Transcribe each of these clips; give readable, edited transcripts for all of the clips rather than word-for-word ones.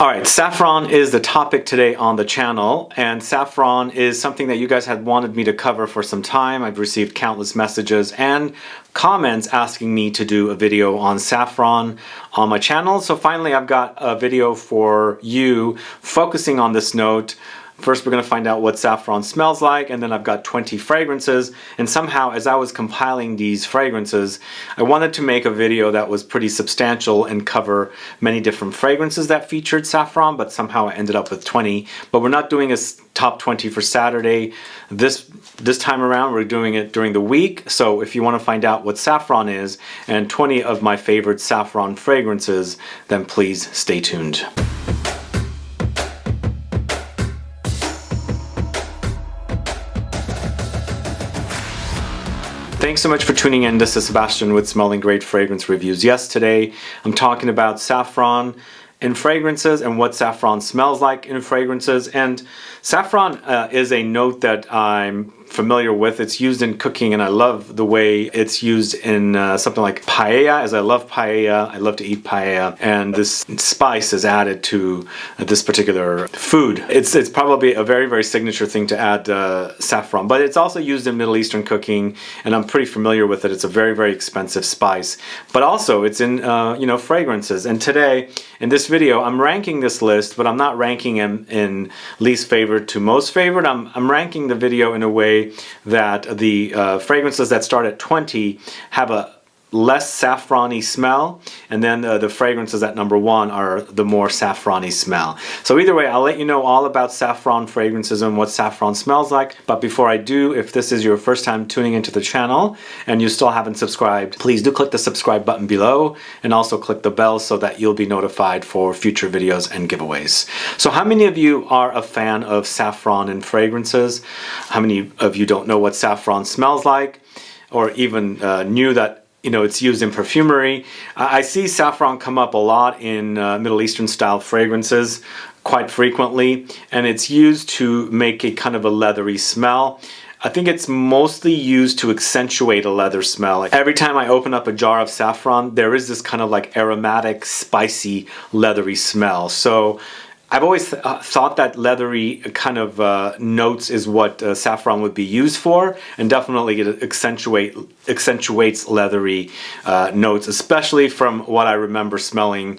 Alright, saffron is the topic today on the channel, and saffron is something that you guys had wanted me to cover for some time. I've received countless messages and comments asking me to do a video on saffron on my channel, so finally I've got a video for you focusing on this note. First, we're going to find out what saffron smells like, and then I've got 20 fragrances. And somehow, as I was compiling these fragrances, I wanted to make a video that was pretty substantial and cover many different fragrances that featured saffron, but somehow I ended up with 20. But we're not doing a top 20 for Saturday. This time around, we're doing it during the week. So if you want to find out what saffron is and 20 of my favorite saffron fragrances, then please stay tuned. Thanks so much for tuning in. This is Sebastian with Smelling Great Fragrance Reviews. Yes, today I'm talking about saffron in fragrances and what saffron smells like in fragrances. And saffron is a note that I'm familiar with. It's used in cooking, and I love the way it's used in something like paella, as I love paella. I love to eat paella, and this spice is added to this particular food. It's probably a very, very signature thing to add saffron, but it's also used in Middle Eastern cooking, and I'm pretty familiar with it. It's a very, very expensive spice, but also it's in fragrances. And today in this video I'm ranking this list, but I'm not ranking them in least favorite to most favorite. I'm ranking the video in a way that the fragrances that start at 20 have a less saffrony smell, and then the fragrances at number 1 are the more saffrony smell. So either way, I'll let you know all about saffron fragrances and what saffron smells like. But before I do, if this is your first time tuning into the channel and you still haven't subscribed, please do click the subscribe button below, and also click the bell so that you'll be notified for future videos and giveaways. So how many of you are a fan of saffron in fragrances? How many of you don't know what saffron smells like, or even knew that it's used in perfumery? I see saffron come up a lot in Middle Eastern style fragrances quite frequently, and it's used to make a kind of a leathery smell. I think it's mostly used to accentuate a leather smell. Like every time I open up a jar of saffron, there is this kind of like aromatic, spicy, leathery smell. So I've always thought that leathery kind of notes is what saffron would be used for, and definitely it accentuates leathery notes, especially from what I remember smelling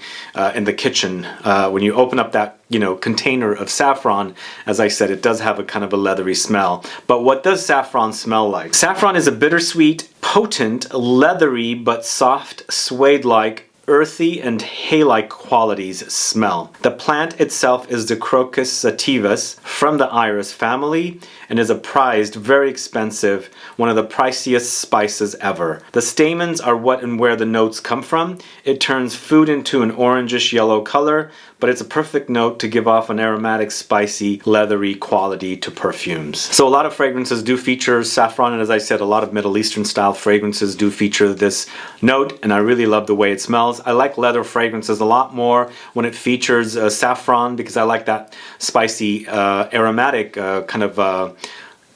in the kitchen. When you open up that container of saffron, as I said, it does have a kind of a leathery smell. But what does saffron smell like? Saffron is a bittersweet, potent, leathery, but soft, suede-like, earthy and hay-like qualities smell. The plant itself is the Crocus Sativus from the iris family, and is a prized, very expensive, one of the priciest spices ever. The stamens are what and where the notes come from. It turns food into an orangish yellow color, but it's a perfect note to give off an aromatic, spicy, leathery quality to perfumes. So a lot of fragrances do feature saffron, and as I said, a lot of Middle Eastern style fragrances do feature this note, and I really love the way it smells. I like leather fragrances a lot more when it features saffron, because I like that spicy, aromatic kind of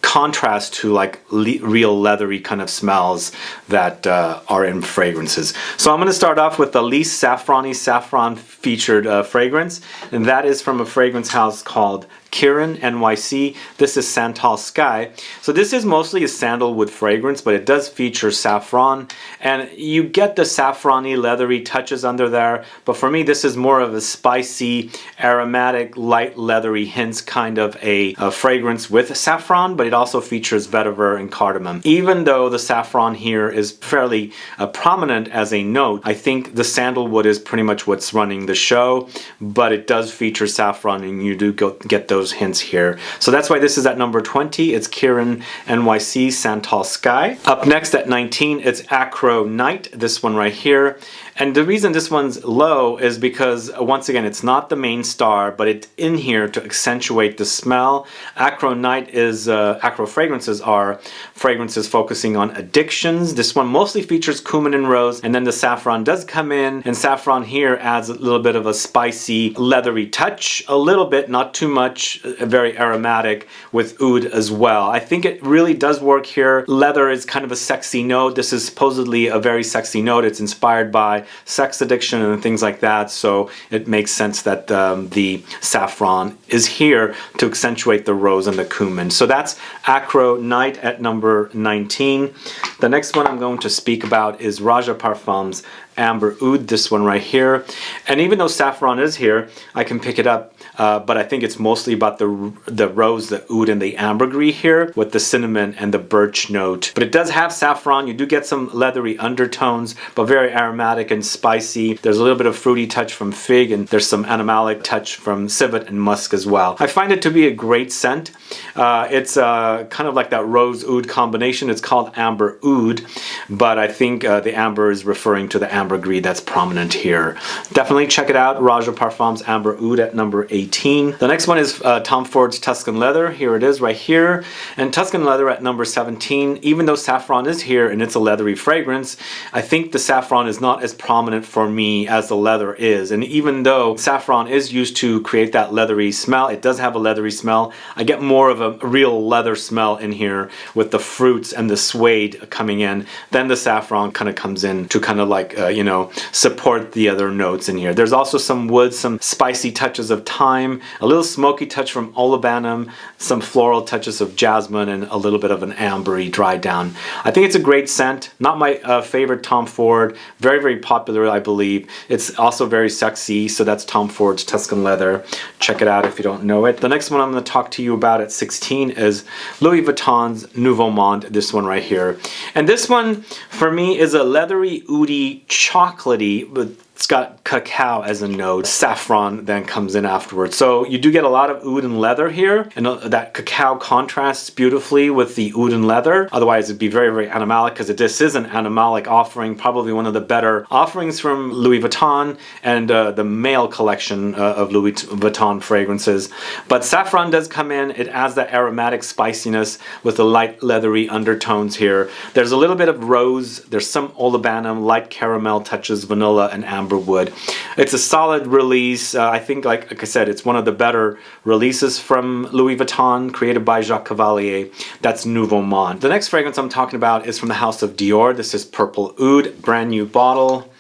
contrast to like real leathery kind of smells that are in fragrances. So I'm going to start off with the least saffron featured fragrance, and that is from a fragrance house called KIERIN NYC. This is SANTAL Sky. So this is mostly a sandalwood fragrance, but it does feature saffron, and you get the saffrony, leathery touches under there. But for me, this is more of a spicy, aromatic, light, leathery hints kind of a fragrance with saffron, but it also features vetiver and cardamom. Even though the saffron here is fairly prominent as a note, I think the sandalwood is pretty much what's running the show, but it does feature saffron, and you do get those hints here. So that's why this is at number 20. It's KIERIN NYC SANTAL Sky. Up next at 19, it's AKRO Night, this one right here. And the reason this one's low is because, once again, it's not the main star, but it's in here to accentuate the smell. AKRO Night is, AKRO fragrances are fragrances focusing on addictions. This one mostly features cumin and rose, and then the saffron does come in, and saffron here adds a little bit of a spicy, leathery touch, a little bit, not too much, very aromatic with oud as well. I think it really does work here. Leather is kind of a sexy note. This is supposedly a very sexy note. It's inspired by sex addiction and things like that, so it makes sense that the saffron is here to accentuate the rose and the cumin. So that's AKRO Night at number 19. The next one I'm going to speak about is ROJA Parfums Amber Oud, this one right here. And even though saffron is here, I can pick it up, but I think it's mostly about the rose, the oud, and the ambergris here with the cinnamon and the birch note. But it does have saffron. You do get some leathery undertones, but very aromatic and spicy. There's a little bit of fruity touch from fig, and there's some animalic touch from civet and musk as well. I find it to be a great scent. It's kind of like that rose oud combination. It's called amber oud, but I think the amber is referring to the ambergris that's prominent here. Definitely check it out. ROJA Parfums Amber Oud at number 18. The next one is Tom Ford's Tuscan Leather. Here it is right here. And Tuscan Leather at number 17. Even though saffron is here and it's a leathery fragrance, I think the saffron is not as prominent for me as the leather is. And even though saffron is used to create that leathery smell, it does have a leathery smell. I get more of a real leather smell in here with the fruits and the suede coming in. Then the saffron kind of comes in to kind of like you know, support the other notes in here. There's also some wood, some spicy touches of thyme, a little smoky touch from olibanum, some floral touches of jasmine, and a little bit of an ambery dry down. I think it's a great scent. Not my favorite Tom Ford. Very, very popular, I believe. It's also very sexy, so that's Tom Ford's Tuscan Leather. Check it out if you don't know it. The next one I'm going to talk to you about at 16 is Louis Vuitton's Nouveau Monde, this one right here. And this one, for me, is a leathery, oudy, chocolatey, but it's got cacao as a note. Saffron then comes in afterwards. So you do get a lot of oud and leather here, and that cacao contrasts beautifully with the oud and leather. Otherwise it'd be very, very animalic, because this is an animalic offering, probably one of the better offerings from Louis Vuitton and the male collection of Louis Vuitton fragrances. But saffron does come in. It adds that aromatic spiciness with the light leathery undertones here. There's a little bit of rose, there's some olibanum, light caramel touches, vanilla, and amber wood. It's a solid release. I think, like I said, it's one of the better releases from Louis Vuitton, created by Jacques Cavalier. That's Nouveau Monde. The next fragrance I'm talking about is from the house of Dior. This is Purple Oud, brand new bottle.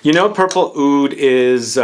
You know, Purple Oud is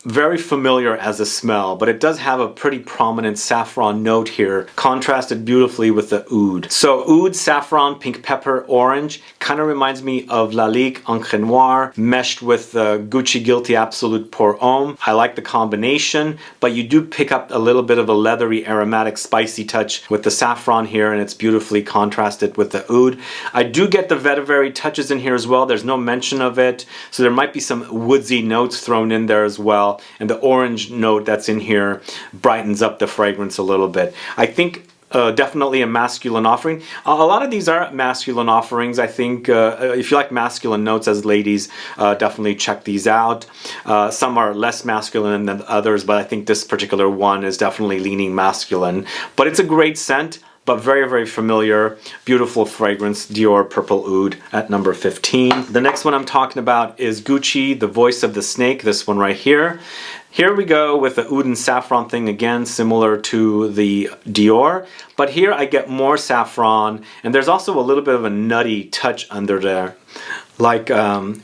very familiar as a smell, but it does have a pretty prominent saffron note here, contrasted beautifully with the oud. So oud, saffron, pink pepper, orange, kind of reminds me of Lalique Encre Noire meshed with Gucci Guilty Absolute Pour Homme. I like the combination, but you do pick up a little bit of a leathery, aromatic, spicy touch with the saffron here, and it's beautifully contrasted with the oud. I do get the vetiver touches in here as well. There's no mention of it, so there might be some woodsy notes thrown in there as well. And the orange note that's in here brightens up the fragrance a little bit. I think definitely a masculine offering. A lot of these are masculine offerings. I think if you like masculine notes as ladies, definitely check these out. Some are less masculine than others, but I think this particular one is definitely leaning masculine. But it's a great scent, but very, very familiar, beautiful fragrance, Dior Purple Oud at number 15. The next one I'm talking about is Gucci, The Voice of the Snake, this one right here. Here we go with the oud and saffron thing again, similar to the Dior, but here I get more saffron, and there's also a little bit of a nutty touch under there, like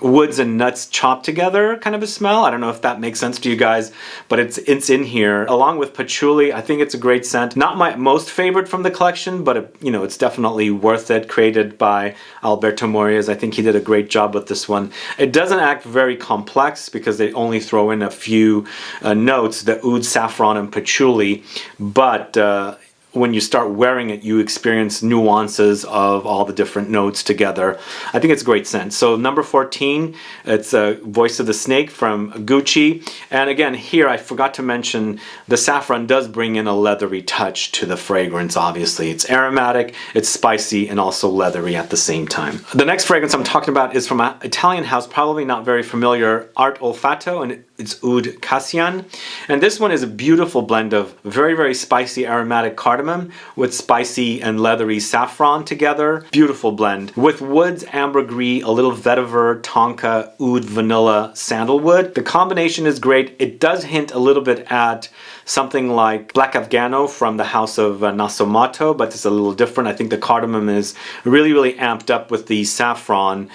woods and nuts chopped together kind of a smell. I don't know if that makes sense to you guys, but it's in here along with patchouli. I think it's a great scent. Not my most favorite from the collection, but you know, it's definitely worth it. Created by Alberto Morillas. I think he did a great job with this one. It doesn't act very complex because they only throw in a few notes, the oud, saffron, and patchouli, but when you start wearing it, you experience nuances of all the different notes together. I think it's a great scent. So number 14, it's Voice of the Snake from Gucci. And again, here I forgot to mention the saffron does bring in a leathery touch to the fragrance, obviously. It's aromatic, it's spicy, and also leathery at the same time. The next fragrance I'm talking about is from an Italian house, probably not very familiar, Art Olfatto, and it's Oud Cassian. And this one is a beautiful blend of very, very spicy aromatic cardamom with spicy and leathery saffron together. Beautiful blend. With woods, ambergris, a little vetiver, tonka, oud, vanilla, sandalwood. The combination is great. It does hint a little bit at something like Black Afghano from the house of Nasomato, but it's a little different. I think the cardamom is really, really amped up with the saffron,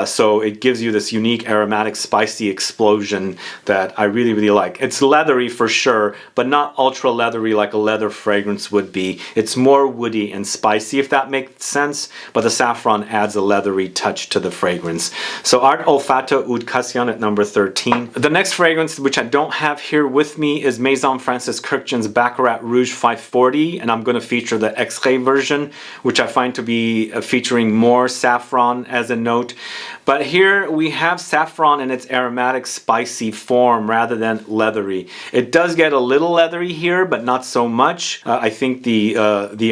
so it gives you this unique aromatic spicy explosion that I really, really like. It's leathery for sure, but not ultra leathery like a leather fragrance would be. It's more woody and spicy, if that makes sense, but the saffron adds a leathery touch to the fragrance. So Art Olfato Oud Cassion at number 13. The next fragrance, which I don't have here with me, is Maison Francis Kurkdjian's Baccarat Rouge 540, and I'm going to feature the X-ray version, which I find to be featuring more saffron as a note. But here we have saffron in its aromatic spicy form rather than leathery. It does get a little leathery here, but not so much. I think the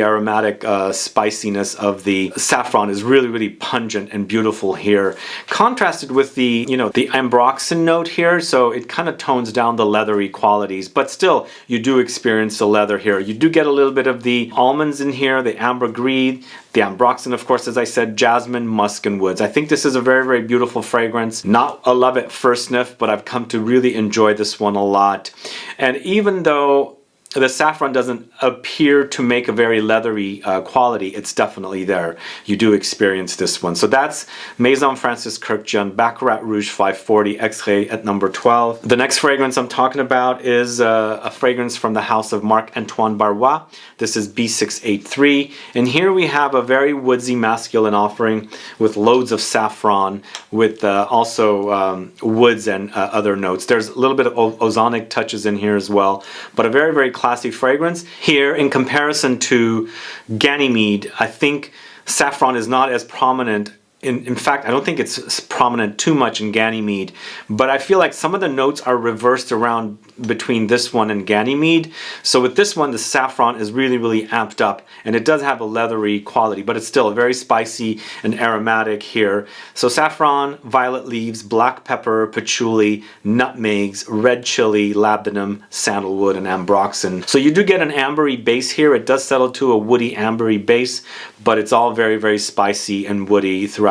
aromatic spiciness of the saffron is really, really pungent and beautiful here. Contrasted with the ambroxan note here, so it kind of tones down the leathery qualities, but still you do experience the leather here. You do get a little bit of the almonds in here, the ambergris, the ambroxan, of course, as I said, jasmine, musk, and woods. I think this is a very, very beautiful fragrance. Not a love at first sniff, but I've come to really enjoy this one a lot. And even though the saffron doesn't appear to make a very leathery quality, it's definitely there. You do experience this one. So that's Maison Francis Kurkdjian Baccarat Rouge 540 X-Ray at number 12. The next fragrance I'm talking about is a fragrance from the house of Marc-Antoine Barrois. This is B683, and here we have a very woodsy masculine offering with loads of saffron, with also woods and other notes. There's a little bit of ozonic touches in here as well, but a very, very classy fragrance. Here, in comparison to Ganymede, I think saffron is not as prominent. In fact, I don't think it's prominent too much in Ganymede, but I feel like some of the notes are reversed around between this one and Ganymede. So with this one, the saffron is really, really amped up, and it does have a leathery quality, but it's still very spicy and aromatic here. So saffron, violet leaves, black pepper, patchouli, nutmegs, red chili, labdanum, sandalwood, and ambroxan. So you do get an ambery base here. It does settle to a woody ambery base, but it's all very, very spicy and woody throughout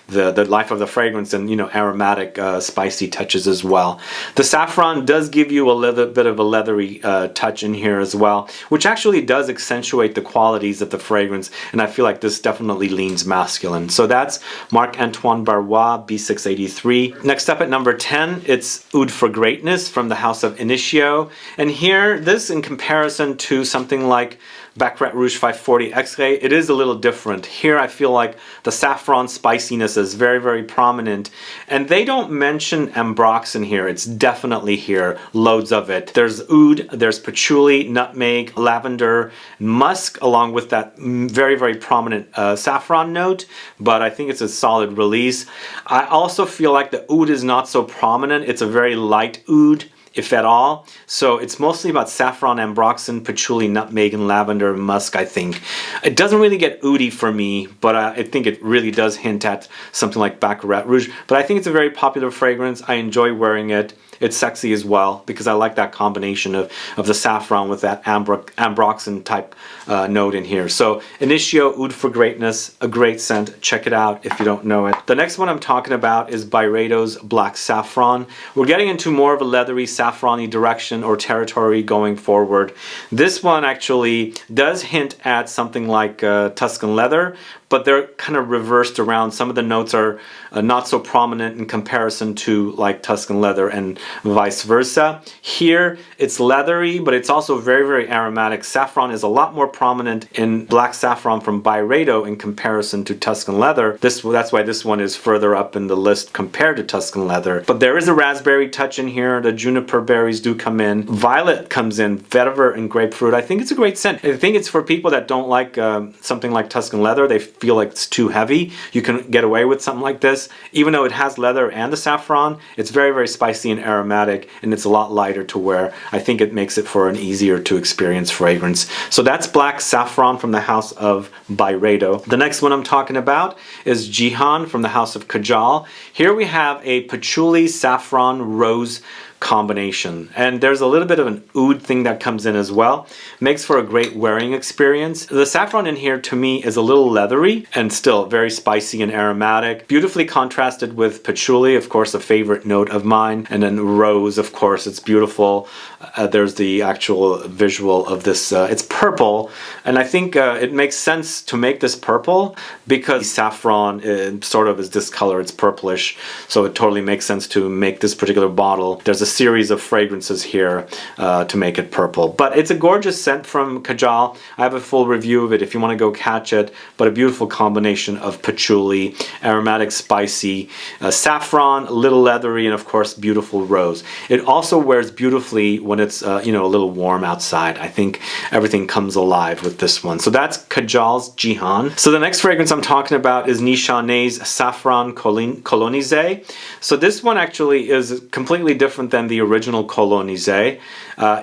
the life of the fragrance, and aromatic spicy touches as well. The saffron does give you a little bit of a leathery touch in here as well, which actually does accentuate the qualities of the fragrance, and I feel like this definitely leans masculine. So that's Marc-Antoine Barrois B683. Next up at number 10, it's Oud for Greatness from the house of Initio, and here, this in comparison to something like Baccarat Rouge 540 X-Ray, it is a little different. Here I feel like the saffron spiciness is very, very prominent, and they don't mention ambroxan here. It's definitely here, loads of it. There's oud, there's patchouli, nutmeg, lavender, musk, along with that very, very prominent saffron note, but I think it's a solid release. I also feel like the oud is not so prominent. It's a very light oud, if at all. So it's mostly about saffron, ambroxan, patchouli, nutmeg, and lavender, and musk, I think. It doesn't really get oudy for me, but I think it really does hint at something like Baccarat Rouge. But I think it's a very popular fragrance. I enjoy wearing it. It's sexy as well, because I like that combination of the saffron with that ambroxan type note in here. So Initio Oud for Greatness, a great scent. Check it out if you don't know it. The next one I'm talking about is Byredo's Black Saffron. We're getting into more of a leathery, saffron-y direction or territory going forward. This one actually does hint at something like Tuscan leather, but they're kind of reversed around. Some of the notes are not so prominent in comparison to like Tuscan leather and vice versa. Here it's leathery, but it's also very, very aromatic. Saffron is a lot more prominent in Black Saffron from Byredo in comparison to Tuscan leather. That's why this one is further up in the list compared to Tuscan leather. But there is a raspberry touch in here. The juniper berries do come in. Violet comes in, vetiver and grapefruit. I think it's a great scent. I think it's for people that don't like something like Tuscan leather. They feel like it's too heavy. You can get away with something like this. Even though it has leather and the saffron, it's very, very spicy and aromatic, and it's a lot lighter to wear. I think it makes it for an easier to experience fragrance. So that's Black Saffron from the house of Byredo. The next one I'm talking about is Jihan from the house of Kajal. Here we have a patchouli saffron rose combination. And there's a little bit of an oud thing that comes in as well. Makes for a great wearing experience. The saffron in here to me is a little leathery and still very spicy and aromatic. Beautifully contrasted with patchouli, of course a favorite note of mine. And then rose, of course, it's beautiful. There's the actual visual of this. It's purple, and I think it makes sense to make this purple because saffron sort of is this color. It's purplish, so it totally makes sense to make this particular bottle. There's a series of fragrances here to make it purple, but it's a gorgeous scent from Kajal. I have a full review of it if you want to go catch it, but a beautiful combination of patchouli, aromatic spicy, saffron, a little leathery, and of course beautiful rose. It also wears beautifully when it's you know, a little warm outside. I think everything comes alive with this one. So that's Kajal's Jihan. So the next fragrance I'm talking about is Nishane's Saffron Colonisé. So this one actually is completely different than the original Colonisé.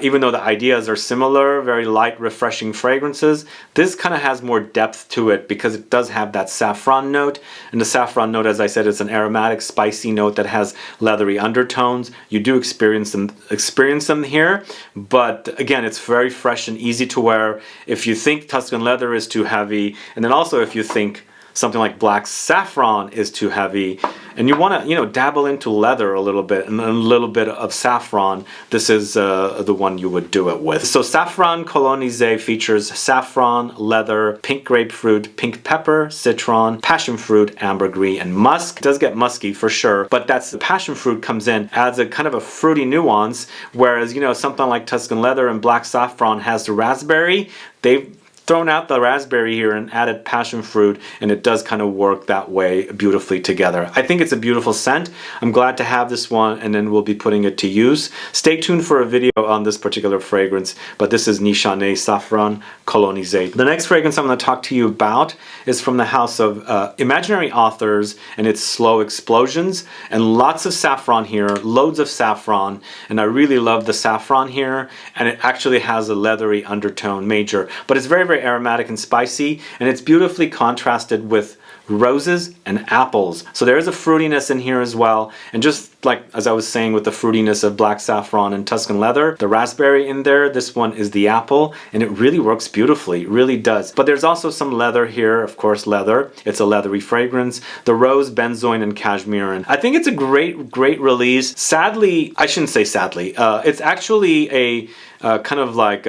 Even though the ideas are similar, very light, refreshing fragrances, this kind of has more depth to it because it does have that saffron note. And the saffron note, as I said, is an aromatic, spicy note that has leathery undertones. You do experience them here, but again, it's very fresh and easy to wear. If you think Tuscan leather is too heavy, and then also if you think something like black saffron is too heavy, and you want to, you know, dabble into leather a little bit and a little bit of saffron, this is the one you would do it with. So Saffron Colonisé features saffron, leather, pink grapefruit, pink pepper, citron, passion fruit, ambergris, and musk. It does get musky for sure, but that's the passion fruit comes in, adds a kind of a fruity nuance, whereas, you know, something like Tuscan leather and black saffron has the raspberry. They've thrown out the raspberry here and added passion fruit, and it does kind of work that way beautifully together. I think it's a beautiful scent. I'm glad to have this one, and then we'll be putting it to use. Stay tuned for a video on this particular fragrance, but this is Nishane Saffron Colonisé. The next fragrance I'm going to talk to you about is from the house of Imaginary Authors, and it's Slow Explosions, and lots of saffron here, loads of saffron, and I really love the saffron here, and it actually has a leathery undertone major, but it's very, very aromatic and spicy, and it's beautifully contrasted with roses and apples. So there is a fruitiness in here as well, and just like as I was saying with the fruitiness of black saffron and Tuscan leather, the raspberry in there, this one is the apple, and it really works beautifully, it really does. But there's also some leather here, of course leather, it's a leathery fragrance, the rose, benzoin, and cashmere. And I think it's a great release. Sadly, I shouldn't say sadly, it's actually a kind of like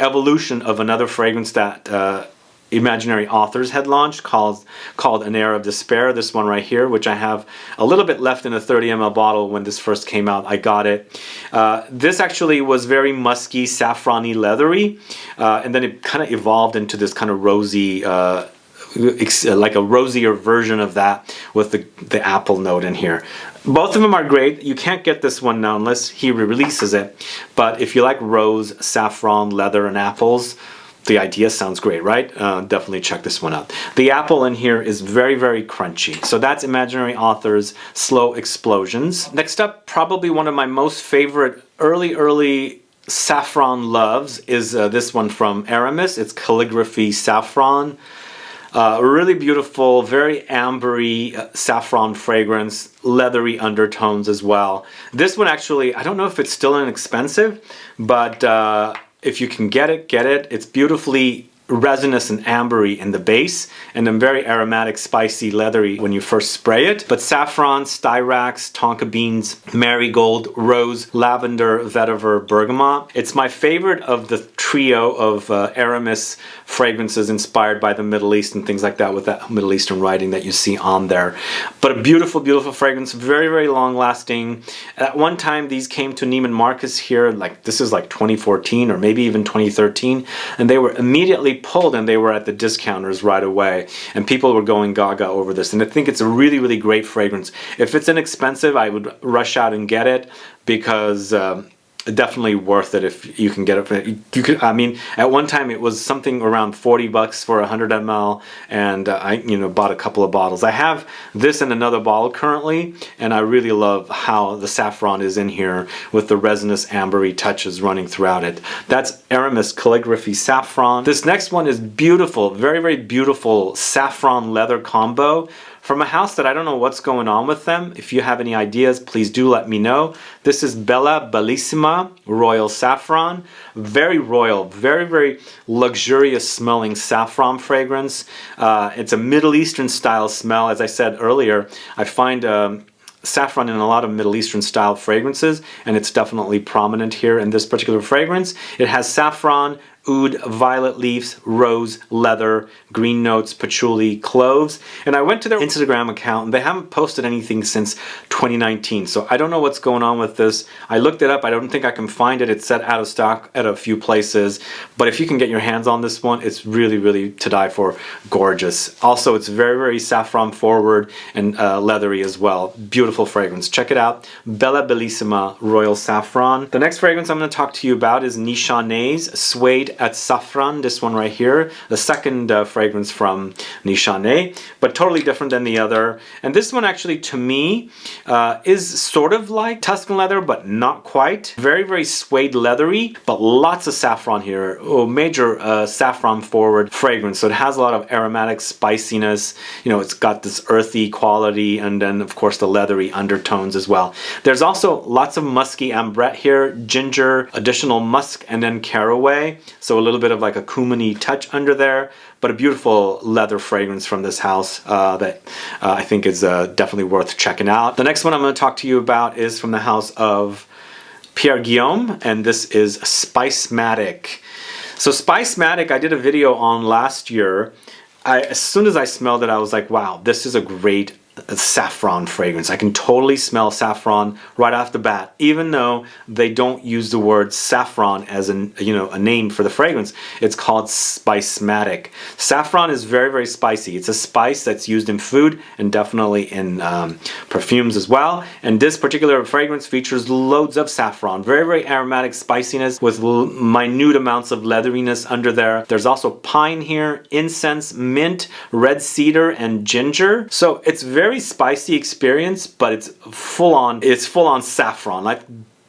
evolution of another fragrance that Imaginary Authors had launched called An Air of Despair, this one right here, which I have a little bit left in a 30 ml bottle. When this first came out, I got it. This actually was very musky, saffrony, leathery, and then it kind of evolved into this kind of rosy, like a rosier version of that with the apple note in here. Both of them are great. You can't get this one now unless he re-releases it, but if you like rose, saffron, leather, and apples, the idea sounds great, right? Definitely check this one out. The apple in here is very, very crunchy. So that's Imaginary Authors Slow Explosions. Next up, probably one of my most favorite early saffron loves is this one from Aramis. It's Calligraphy Saffron. Really beautiful, very ambery saffron fragrance, leathery undertones as well. This one actually, I don't know if it's still inexpensive, but if you can get it, get it. It's beautifully resinous and ambery in the base, and then very aromatic, spicy, leathery when you first spray it. But saffron, styrax, tonka beans, marigold, rose, lavender, vetiver, bergamot. It's my favorite of the trio of Aramis fragrances inspired by the Middle East and things like that, with that Middle Eastern writing that you see on there. But a beautiful, beautiful fragrance, very, very long lasting. At one time these came to Neiman Marcus here, like this is like 2014 or maybe even 2013, and they were immediately pulled and they were at the discounters right away, and people were going gaga over this. And I think it's a really, really great fragrance. If it's inexpensive, I would rush out and get it, because definitely worth it if you can get it. You could, I mean, at one time it was something around 40 bucks for 100 ml, and I bought a couple of bottles. I have this in another bottle currently, and I really love how the saffron is in here with the resinous ambery touches running throughout it. That's Aramis Calligraphy Saffron. This next one is beautiful, very, very beautiful saffron leather combo from a house that I don't know what's going on with them. If you have any ideas, please do let me know. This is Bella Bellissima Royal Saffron. Very royal, very, very luxurious smelling saffron fragrance. It's a Middle Eastern style smell. As I said earlier, I find saffron in a lot of Middle Eastern style fragrances, and it's definitely prominent here in this particular fragrance. It has saffron, oud, violet leaves, rose, leather, green notes, patchouli, cloves. And I went to their Instagram account and they haven't posted anything since 2019. So I don't know what's going on with this. I looked it up. I don't think I can find it. It's set out of stock at a few places. But if you can get your hands on this one, it's really, really to die for. Gorgeous. Also, it's very, very saffron forward and leathery as well. Beautiful fragrance. Check it out. Bella Bellissima Royal Saffron. The next fragrance I'm going to talk to you about is Nishane's Suede at Saffron, this one right here, the second fragrance from Nishane, but totally different than the other. And this one actually, to me, is sort of like Tuscan leather, but not quite. Very, very suede leathery, but lots of saffron here. Oh, major saffron forward fragrance. So it has a lot of aromatic spiciness. You know, it's got this earthy quality, and then of course the leathery undertones as well. There's also lots of musky ambrette here, ginger, additional musk, and then caraway. So a little bit of like a Cumin-y touch under there, but a beautiful leather fragrance from this house that I think is definitely worth checking out. The next one I'm going to talk to you about is from the house of Pierre Guillaume, and this is Spicematic. So Spicematic, I did a video on last year. As soon as I smelled it, I was like, wow, this is a great saffron fragrance. I can totally smell saffron right off the bat, even though they don't use the word saffron as a name for the fragrance. It's called Spicematic. Saffron is very, very spicy. It's a spice that's used in food and definitely in perfumes as well. And this particular fragrance features loads of saffron, very, very aromatic spiciness with minute amounts of leatheriness under there. There's also pine here, incense, mint, red cedar, and ginger. So it's very spicy experience, but it's full on saffron. Like,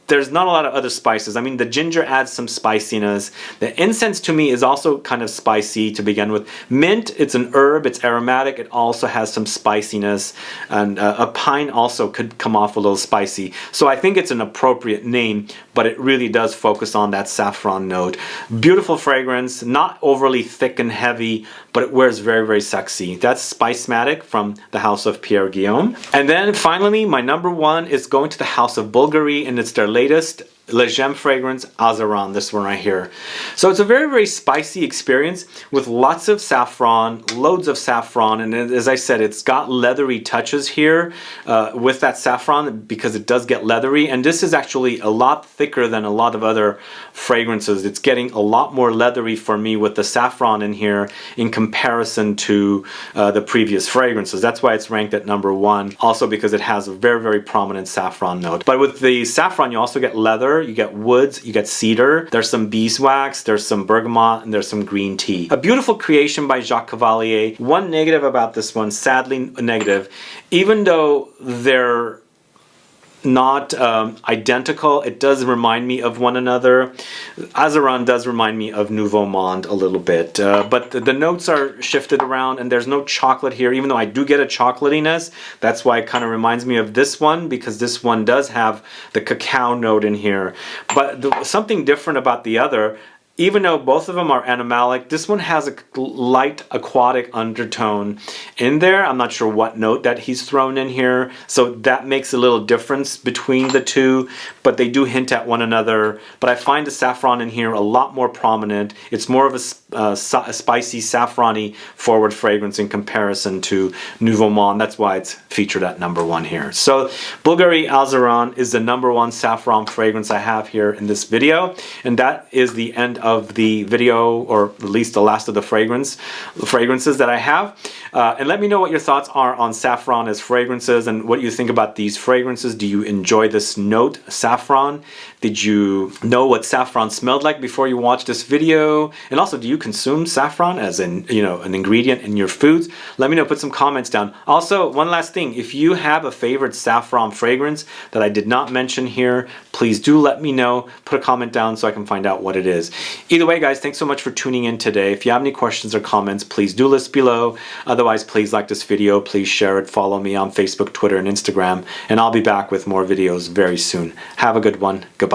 there's not a lot of other spices. I mean, the ginger adds some spiciness. The incense to me is also kind of spicy to begin with. Mint, it's an herb, it's aromatic, it also has some spiciness, and a pine also could come off a little spicy. So I think it's an appropriate name, but it really does focus on that saffron note. Beautiful fragrance, not overly thick and heavy, but it wears very, very sexy. That's Spicematic from the house of Pierre Guillaume. And then finally, my number one is going to the house of Bulgari, and it's their latest Le Gem fragrance, Azaran, this one right here. So it's a very, very spicy experience with lots of saffron, loads of saffron, and as I said, it's got leathery touches here with that saffron because it does get leathery, and this is actually a lot thicker than a lot of other fragrances. It's getting a lot more leathery for me with the saffron in here in comparison to the previous fragrances. That's why it's ranked at number one, also because it has a very, very prominent saffron note. But with the saffron, you also get leather, you get woods, you get cedar, there's some beeswax, there's some bergamot, and there's some green tea. A beautiful creation by Jacques Cavalier. One negative about this one, sadly negative, even though they're not identical, it does remind me of one another. Azaran does remind me of Nouveau Monde a little bit, but the notes are shifted around, and there's no chocolate here, even though I do get a chocolatiness. That's why it kind of reminds me of this one, because this one does have the cacao note in here. But something different about the other, even though both of them are animalic, this one has a light aquatic undertone in there. I'm not sure what note that he's thrown in here, so that makes a little difference between the two, but they do hint at one another. But I find the saffron in here a lot more prominent. It's more of a spicy, saffron-y forward fragrance in comparison to Nouveau Monde. That's why it's featured at number one here. So Bulgari Azaran is the number one saffron fragrance I have here in this video, and that is the end of the video, or at least the last of the fragrances that I have. And let me know what your thoughts are on saffron as fragrances and what you think about these fragrances. Do you enjoy this note, saffron? Did you know what saffron smelled like before you watched this video? And also, do you consume saffron as an ingredient in your foods? Let me know, put some comments down. Also, one last thing, if you have a favorite saffron fragrance that I did not mention here, please do let me know. Put a comment down so I can find out what it is. Either way, guys, thanks so much for tuning in today. If you have any questions or comments, please do list below. Otherwise, please like this video, please share it, follow me on Facebook, Twitter, and Instagram, and I'll be back with more videos very soon. Have a good one. Goodbye.